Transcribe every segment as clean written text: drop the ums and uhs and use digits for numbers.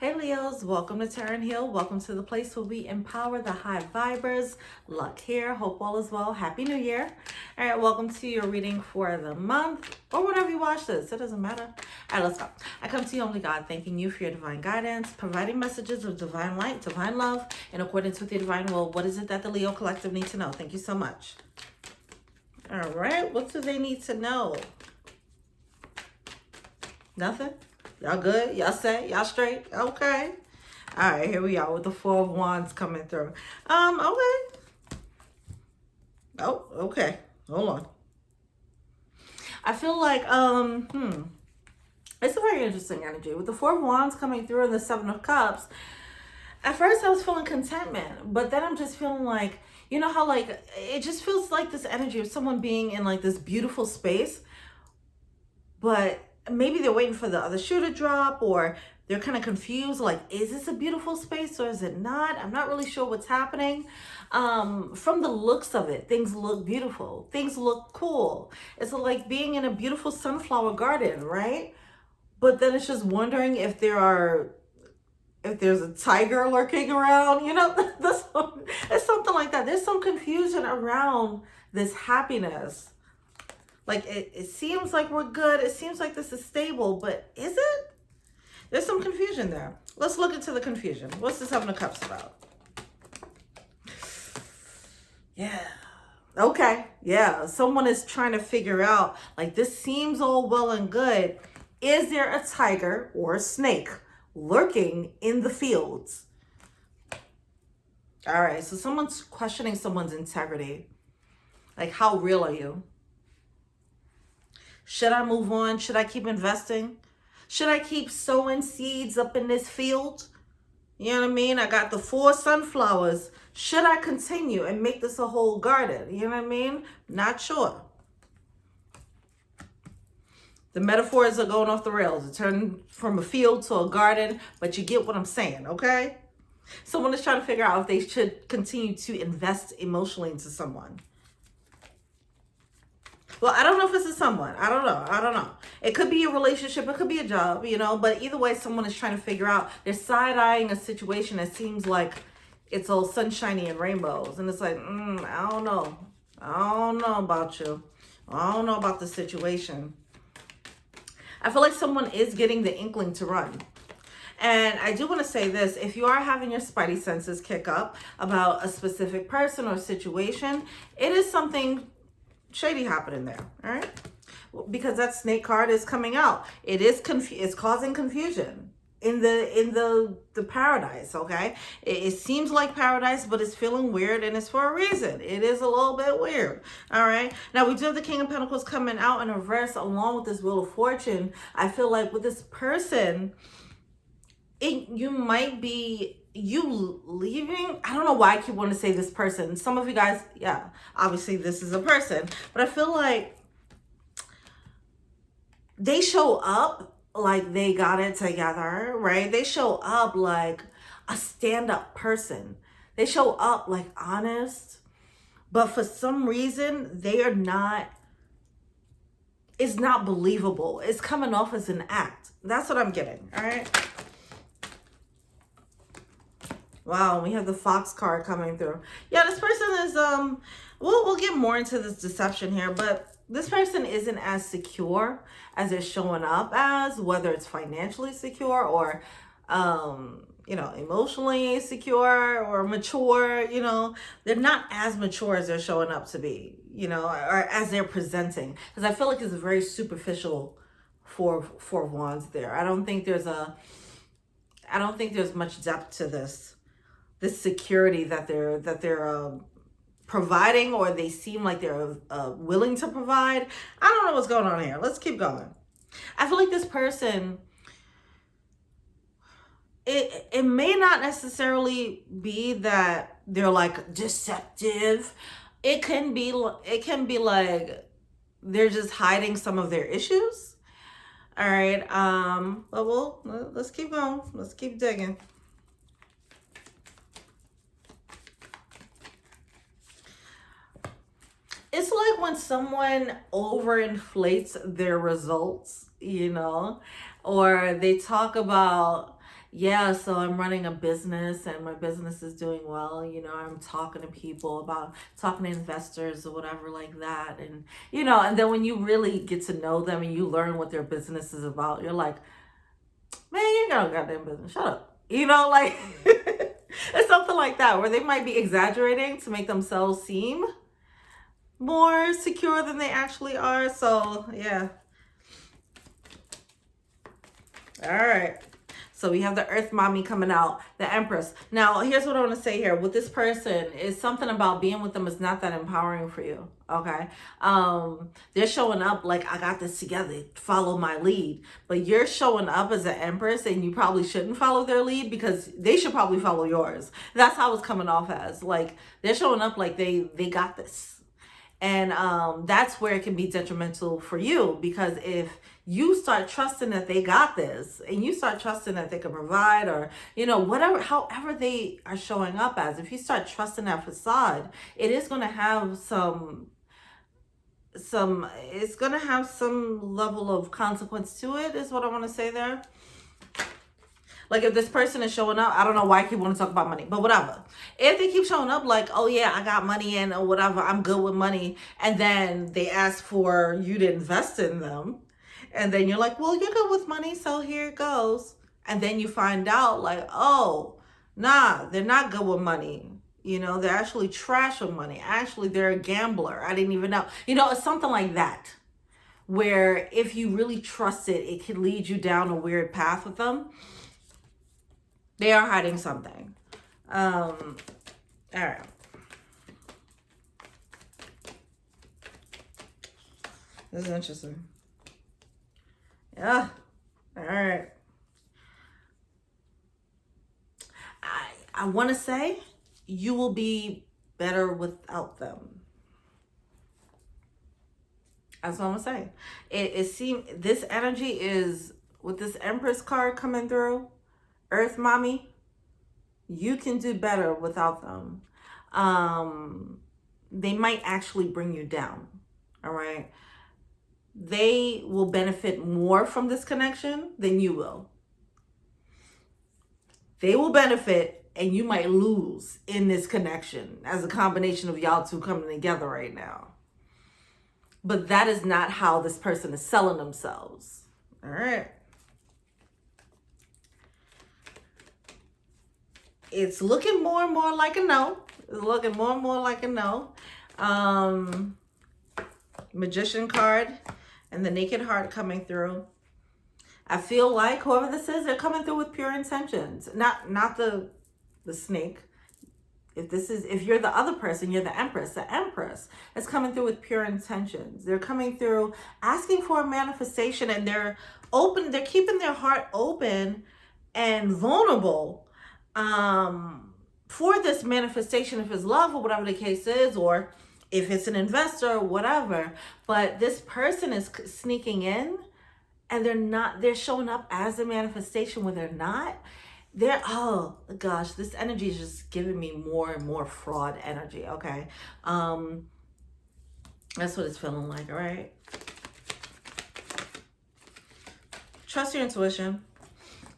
Hey Leos, welcome to Taryn Hill. Welcome to the place where we empower the high vibers. Luck here. Hope all is well. Happy New Year. All right, welcome to your reading for the month or whenever you watch this. It doesn't matter. All right, let's go. I come to you, only God, thanking you for your divine guidance, providing messages of divine light, divine love, in accordance with your divine will. What is it that the Leo Collective needs to know? Thank you so much. All right, what do they need to know? Nothing? Y'all good? Y'all set? Y'all straight? Okay. All right, here we are with the Four of Wands coming through. Okay. Oh, okay. Hold on. I feel like, it's a very interesting energy. With the Four of Wands coming through and the Seven of Cups, at first I was feeling contentment, but then I'm just feeling like, you know how like, it just feels like this energy of someone being in like this beautiful space, but maybe they're waiting for the other shoe to drop, or they're kind of confused, like, is this a beautiful space or is it not? I'm not really sure what's happening. From the looks of it, things look beautiful. Things look cool. It's like being in a beautiful sunflower garden, right? But then it's just wondering if there's a tiger lurking around, you know, it's something like that. There's some confusion around this happiness. Like, it seems like we're good. It seems like this is stable, but is it? There's some confusion there. Let's look into the confusion. What's the Seven of Cups about? Yeah. Okay. Yeah. Someone is trying to figure out, like, this seems all well and good. Is there a tiger or a snake lurking in the fields? All right. So someone's questioning someone's integrity. Like, how real are you? Should I move on? Should I keep investing? Should I keep sowing seeds up in this field? You know what I mean? I got the 4 sunflowers. Should I continue and make this a whole garden? You know what I mean? Not sure. The metaphors are going off the rails. It turned from a field to a garden, but you get what I'm saying, okay? Someone is trying to figure out if they should continue to invest emotionally into someone. Well, I don't know if this is someone. I don't know. It could be a relationship. It could be a job, you know. But either way, someone is trying to figure out. They're side-eyeing a situation that seems like it's all sunshiny and rainbows. And it's like, I don't know. I don't know about you. I don't know about the situation. I feel like someone is getting the inkling to run. And I do want to say this. If you are having your spidey senses kick up about a specific person or situation, it is something shady happening there, all right? Because that snake card is coming out. It is it's causing confusion in the paradise, okay? It seems like paradise, but it's feeling weird, and it's for a reason. It is a little bit weird, all right? Now, we do have the King of Pentacles coming out in reverse along with this Wheel of Fortune. I feel like with this person, you might be leaving. I don't know why I keep wanting to say this person. Some of you guys, yeah, obviously this is a person, but I feel like they show up like they got it together, right? They show up like a stand-up person. They show up like honest, but for some reason they are not, it's not believable. It's coming off as an act. That's what I'm getting, all right? Wow, we have the Fox card coming through. Yeah, this person is, we'll get more into this deception here, but this person isn't as secure as they're showing up as, whether it's financially secure or, you know, emotionally secure or mature, you know. They're not as mature as they're showing up to be, you know, or as they're presenting. Because I feel like it's a very superficial Four of Wands there. I don't think there's much depth to this security that they're providing, or they seem like they're willing to provide. I don't know what's going on here. Let's keep going. I feel like this person, it may not necessarily be that they're like deceptive. It can be like they're just hiding some of their issues. All right. But let's keep going. Let's keep digging. It's like when someone overinflates their results, you know, or they talk about, yeah, so I'm running a business and my business is doing well. You know, I'm talking to people about talking to investors or whatever like that. And, you know, and then when you really get to know them and you learn what their business is about, you're like, man, you ain't got no goddamn business. Shut up. You know, like, it's something like that where they might be exaggerating to make themselves seem more secure than they actually are. So, yeah. All right. So we have the Earth Mommy coming out, the Empress. Now, here's what I want to say here. With this person, is something about being with them is not that empowering for you. Okay. They're showing up like, I got this together. Follow my lead. But you're showing up as an Empress and you probably shouldn't follow their lead because they should probably follow yours. That's how it's coming off as. Like, they're showing up like they got this. And that's where it can be detrimental for you, because if you start trusting that they got this and you start trusting that they can provide, or, you know, whatever, however they are showing up as, if you start trusting that facade, it is going to have it's going to have some level of consequence to it, is what I want to say there. Like, if this person is showing up, I don't know why I keep wanting to talk about money, but whatever. If they keep showing up like, oh yeah, I got money in or whatever, I'm good with money, and then they ask for you to invest in them, and then you're like, well, you're good with money, so here it goes. And then you find out like, oh, nah, they're not good with money. You know, they're actually trash with money. Actually, they're a gambler. I didn't even know. You know, it's something like that, where if you really trust it, it can lead you down a weird path with them. They are hiding something. All right. This is interesting. Yeah. All right. I want to say you will be better without them. That's what I'm going to say. It seems this energy is, with this Empress card coming through, Earth Mommy, you can do better without them. They might actually bring you down. All right. They will benefit more from this connection than you will. They will benefit and you might lose in this connection as a combination of y'all two coming together right now. But that is not how this person is selling themselves. All right. It's looking more and more like a no. It's looking more and more like a no. Magician card and the Naked Heart coming through. I feel like whoever this is, they're coming through with pure intentions. Not the snake. If you're the other person, you're the Empress. The Empress is coming through with pure intentions. They're coming through asking for a manifestation, and they're keeping their heart open and vulnerable for this manifestation, if it's love or whatever the case is, or if it's an investor or whatever. But this person is sneaking in and they're showing up as a manifestation when they're not. Oh gosh, this energy is just giving me more and more fraud energy. Okay. That's what it's feeling like. All right. Trust your intuition.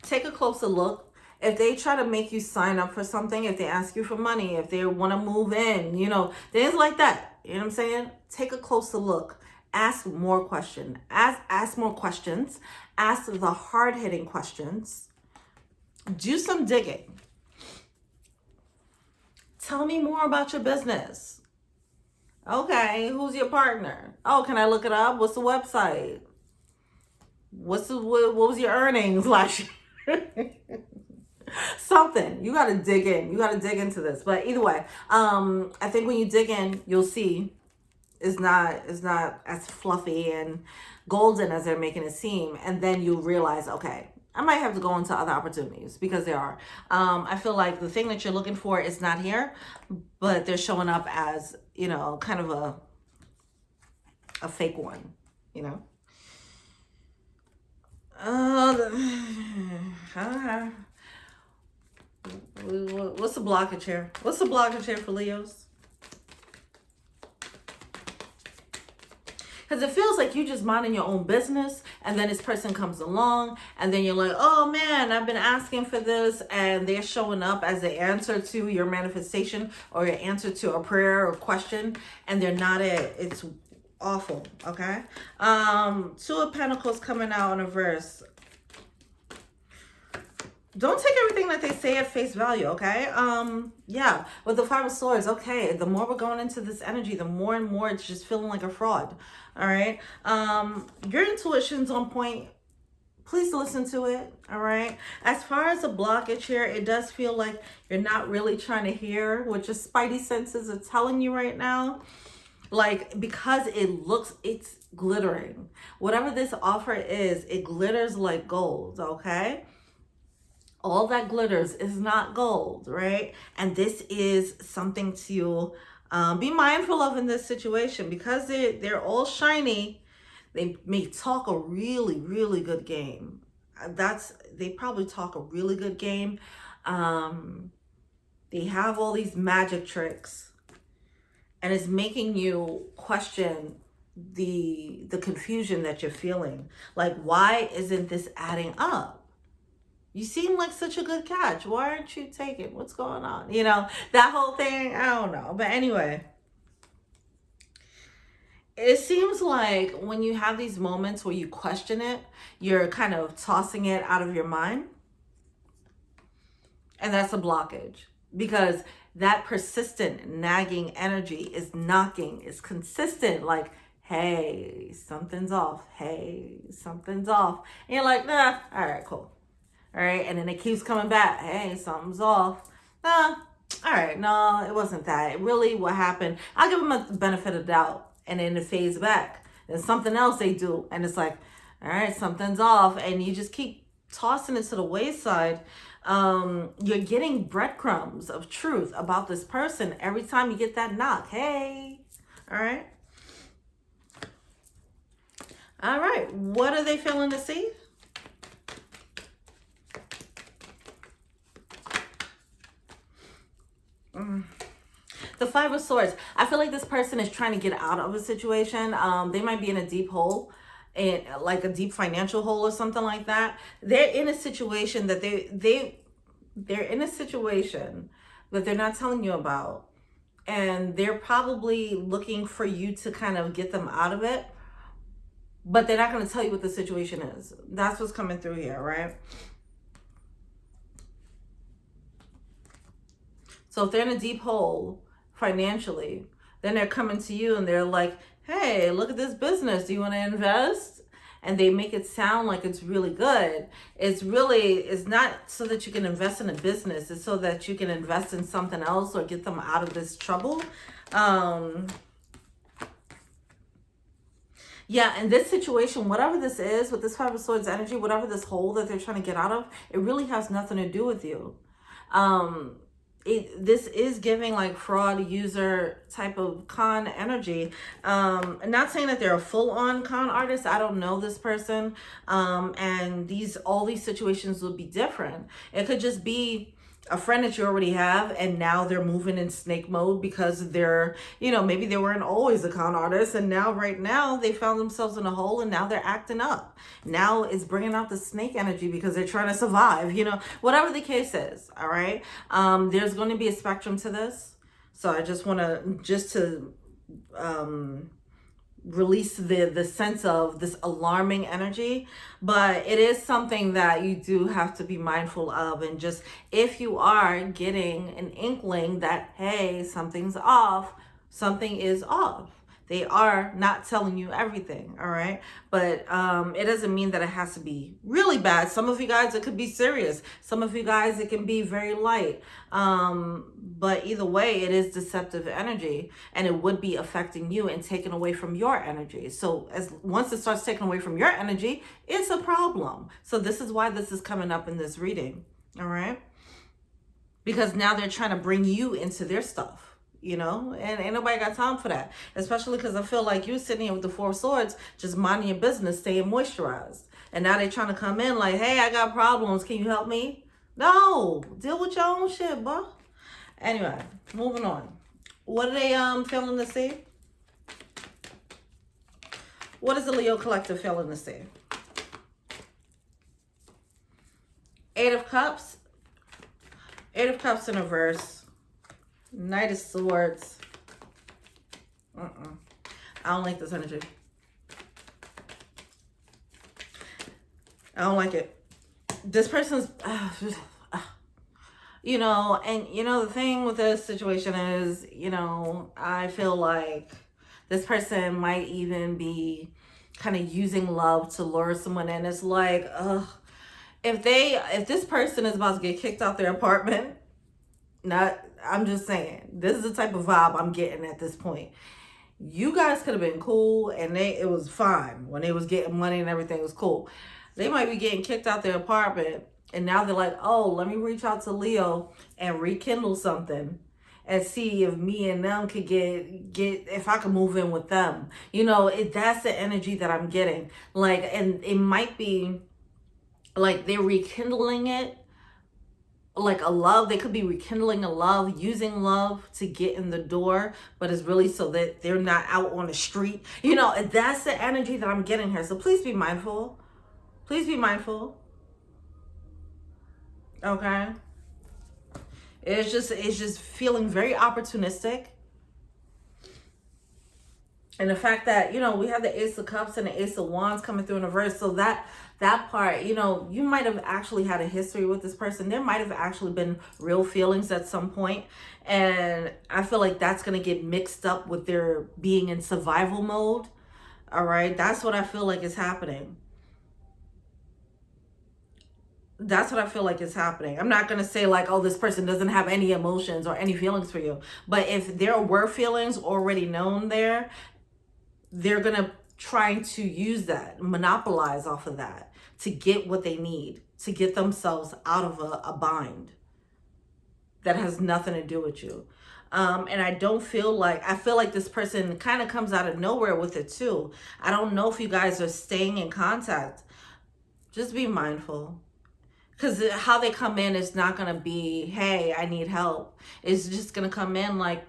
Take a closer look. If they try to make you sign up for something, if they ask you for money, if they want to move in, you know, things like that. You know what I'm saying? Take a closer look. Ask more questions. Ask more questions. Ask the hard-hitting questions. Do some digging. Tell me more about your business. Okay, who's your partner? Oh, can I look it up? What's the website? What was your earnings last year? Something. You got to dig in. You got to dig into this. But either way, I think when you dig in, you'll see it's not as fluffy and golden as they're making it seem. And then you realize, okay, I might have to go into other opportunities, because there are. I feel like the thing that you're looking for is not here, but they're showing up as, you know, kind of a fake one, you know. What's the blockage here? What's the blockage here for Leos? Because it feels like you just minding your own business, and then this person comes along, and then you're like, oh man, I've been asking for this, and they're showing up as the answer to your manifestation or your answer to a prayer or question, and they're not it. It's awful, okay? Two of Pentacles coming out in a verse. Don't take everything that they say at face value, okay? Yeah, with the Five of Swords, okay, the more we're going into this energy, the more and more it's just feeling like a fraud, all right? Your intuition's on point. Please listen to it, all right? As far as a blockage here, it does feel like you're not really trying to hear what your spidey senses are telling you right now. Like, because it's glittering. Whatever this offer is, it glitters like gold, okay? All that glitters is not gold, right? And this is something to be mindful of in this situation, because they're all shiny. They may talk a really, really good game. They probably talk a really good game. They have all these magic tricks, and it's making you question the confusion that you're feeling. Like, why isn't this adding up? You seem like such a good catch. Why aren't you taking? What's going on? You know, that whole thing, I don't know. But anyway, it seems like when you have these moments where you question it, you're kind of tossing it out of your mind. And that's a blockage, because that persistent nagging energy is knocking, is consistent. Like, hey, something's off. Hey, something's off. And you're like, nah, all right, cool. All right, and then it keeps coming back. Hey, something's off. Nah, all right, no, it wasn't that. It really, what happened, I'll give them a benefit of doubt, and then it fades back. There's something else they do, and it's like, all right, something's off, and you just keep tossing it to the wayside. You're getting breadcrumbs of truth about this person every time you get that knock. Hey, all right. All right, what are they feeling to see? The Five of Swords. I feel like this person is trying to get out of a situation. They might be in a deep hole, in like a deep financial hole or something like that. They're in a situation that they're in a situation that they're not telling you about, and they're probably looking for you to kind of get them out of it, but they're not going to tell you what the situation is. That's what's coming through here, right? So if they're in a deep hole financially, then they're coming to you and they're like, hey, look at this business. Do you want to invest? And they make it sound like it's really good. It's not so that you can invest in a business. It's so that you can invest in something else or get them out of this trouble. Yeah, in this situation, whatever this is, with this Five of Swords energy, whatever this hole that they're trying to get out of, it really has nothing to do with you. This is giving like fraud user type of con energy. Not saying that they're a full-on con artist. I don't know this person. And all these situations will be different. It could just be a friend that you already have, and now they're moving in snake mode because they're, maybe they weren't always a con artist, and now right now they found themselves in a hole, and now they're acting up. Now it's bringing out the snake energy because they're trying to survive, whatever the case is. All right. There's going to be a spectrum to this. So I just want to release the sense of this alarming energy, but it is something that you do have to be mindful of. And just, if you are getting an inkling that, hey, something's off, something is off. They are not telling you everything, all right? But it doesn't mean that it has to be really bad. Some of you guys, it could be serious. Some of you guys, it can be very light. But either way, it is deceptive energy, and it would be affecting you and taking away from your energy. So once it starts taking away from your energy, it's a problem. So this is why this is coming up in this reading, all right? Because now they're trying to bring you into their stuff. And ain't nobody got time for that. Especially because I feel like you're sitting here with the Four of Swords, just minding your business, staying moisturized. And now they're trying to come in like, hey, I got problems. Can you help me? No, deal with your own shit, bro. Anyway, moving on. What are they feeling to see? What is the Leo collective feeling to see? 8 of Cups. 8 of Cups in reverse. Knight of Swords. I don't like this energy. I don't like it. This person's, you know, and you know, the thing with this situation is, you know, I feel like this person might even be kind of using love to lure someone in. It's like, if this person is about to get kicked out their apartment, I'm just saying, this is the type of vibe I'm getting at this point. You guys could have been cool and it was fine when they was getting money and everything was cool. They might be getting kicked out their apartment and now they're like, oh, let me reach out to Leo and rekindle something and see if me and them could get if I could move in with them. You know, that's the energy that I'm getting. Like, and it might be like they're rekindling it, like a love. They could be rekindling a love, using love to get in the door, but it's really so that they're not out on the street. You know, that's the energy that I'm getting here. So please be mindful. Please be mindful. Okay. It's just feeling very opportunistic. And the fact that, you know, we have the Ace of Cups and the Ace of Wands coming through in reverse. So that part, you know, you might have actually had a history with this person. There might have actually been real feelings at some point. And I feel like that's going to get mixed up with their being in survival mode. All right. That's what I feel like is happening. That's what I feel like is happening. I'm not going to say like, oh, this person doesn't have any emotions or any feelings for you. But if there were feelings already known there, they're going to try to use that, monopolize off of that to get what they need, to get themselves out of a bind that has nothing to do with you. And I feel like this person kind of comes out of nowhere with it too. I don't know if you guys are staying in contact. Just be mindful. Because how they come in is not going to be, hey, I need help. It's just going to come in like,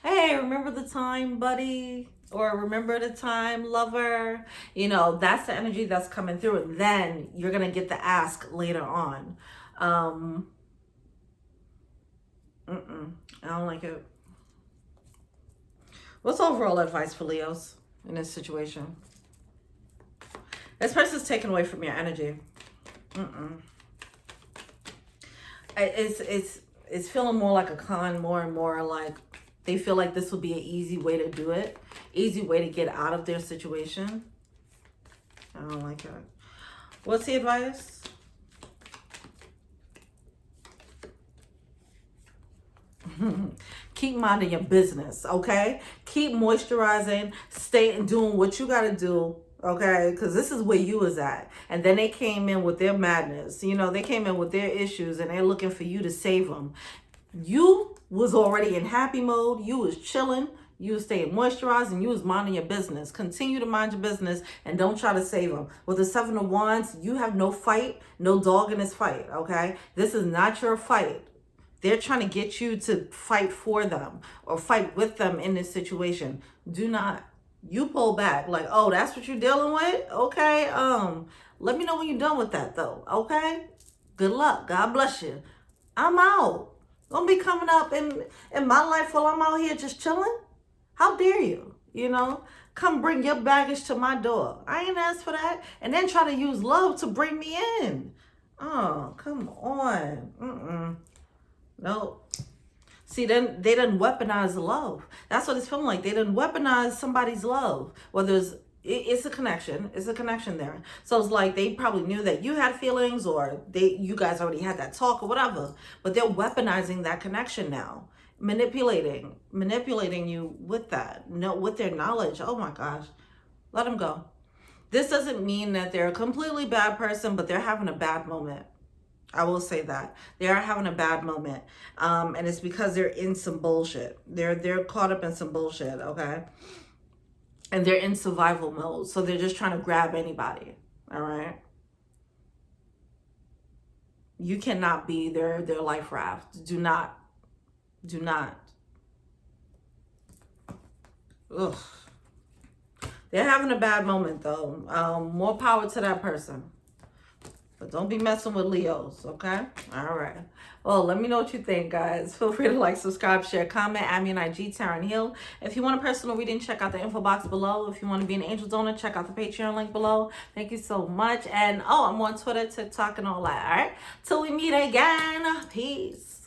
hey, remember the time, buddy? Or remember the time, lover? You know, that's the energy that's coming through. And then you're going to get the ask later on. I don't like it. What's overall advice for Leos in this situation? This person's taken away from your energy. It's feeling more like a con, more and more like they feel like this will be an easy way to do it, easy way to get out of their situation. I don't like it. What's the advice? Keep minding your business, okay? Keep moisturizing, stay and doing what you got to do. Okay, because this is where you was at. And then they came in with their madness. You know, they came in with their issues and they're looking for you to save them. You was already in happy mode. You was chilling. You was staying moisturized and you was minding your business. Continue to mind your business and don't try to save them. With the 7 of Wands, you have no fight, no dog in this fight, okay? This is not your fight. They're trying to get you to fight for them or fight with them in this situation. Do not. You pull back like, oh, that's what you're dealing with? Okay. Let me know when you're done with that though. Okay. Good luck. God bless you. I'm out. Don't be coming up in my life while I'm out here just chilling. How dare you? You know, come bring your baggage to my door. I ain't asked for that. And then try to use love to bring me in. Oh, come on. Nope. See, then they done weaponize love. That's what it's feeling like. They done weaponize somebody's love. Whether it's a connection. It's a connection there. So it's like they probably knew that you had feelings or you guys already had that talk or whatever. But they're weaponizing that connection now. Manipulating you with that. No, with their knowledge. Oh my gosh. Let them go. This doesn't mean that they're a completely bad person, but they're having a bad moment. I will say that they are having a bad moment, and it's because they're in some bullshit. They're caught up in some bullshit, okay? And they're in survival mode, so they're just trying to grab anybody. All right. You cannot be their life raft. Do not. Ugh. They're having a bad moment, though. More power to that person. But don't be messing with Leos, okay? All right. Well, let me know what you think, guys. Feel free to like, subscribe, share, comment. Add me on IG, Taryn Hill. If you want a personal reading, check out the info box below. If you want to be an angel donor, check out the Patreon link below. Thank you so much. And, I'm on Twitter, TikTok, and all that, all right? Till we meet again. Peace.